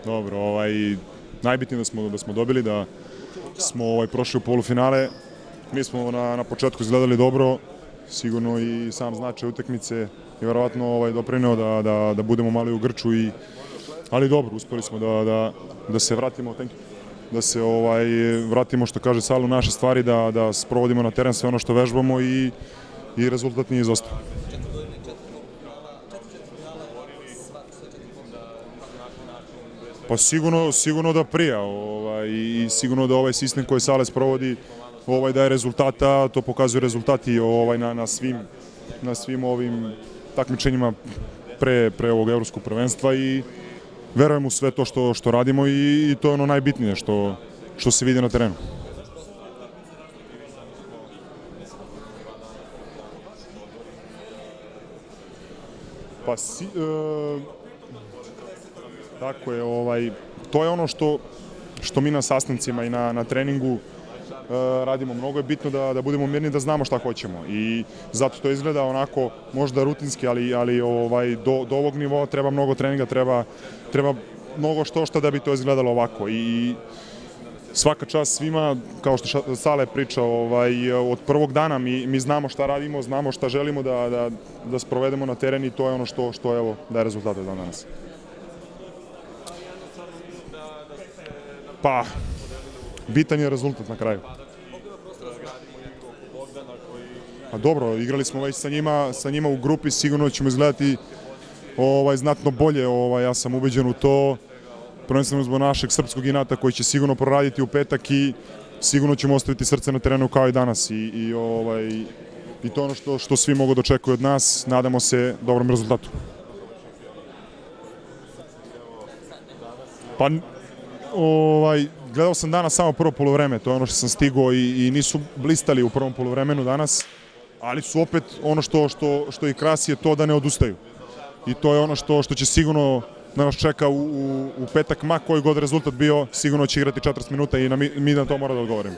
Dobro, najbitnije da smo dobili, da smo prošli u polufinale. Mi smo na početku izgledali dobro, sigurno i sam značaj utakmice je verovatno doprineo da budemo malo u grču, ali dobro, uspeli smo da se vratimo, vratimo, što kaže Salo, naše stvari, da sprovodimo na teren sve ono što vežbamo i rezultat nije izostao. Pa sigurno da prija i sigurno da ovaj sistem koji Sale sprovodi daje rezultata, to pokazuju rezultati na svim ovim takmičenjima pre ovog evropskog prvenstva i verujem u sve to što radimo i to je ono najbitnije što se vidi na terenu. Pa tako je, to je ono što mi na sastancima i na treningu radimo. Mnogo je bitno da budemo mirni, da znamo šta hoćemo i zato to izgleda onako možda rutinski, ali do ovog nivoa treba mnogo treninga, treba mnogo što da bi to izgledalo ovako i svaka čast svima, kao što Sale priča, od prvog dana mi znamo šta radimo, znamo šta želimo da sprovedemo na teren i to je ono što daje rezultate danas. Pa, bitan je rezultat na kraju. A dobro, igrali smo već sa njima u grupi, sigurno ćemo izgledati znatno bolje, ja sam ubeđen u to, prvenstveno zbog našeg srpskog inata koji će sigurno proraditi u petak i sigurno ćemo ostaviti srce na terenu kao i danas i to je ono što svi mogu da očekuju od nas, nadamo se dobrom rezultatu. Pa, gledao sam danas samo prvo poluvreme, to je ono što sam stigao i nisu blistali u prvom poluvremenu danas, ali su opet ono što ih krasi je to da ne odustaju. I to je ono što će sigurno da nas čeka u petak, ma koji god rezultat bio, sigurno će igrati 40 minuta i mi na to moramo da odgovorimo.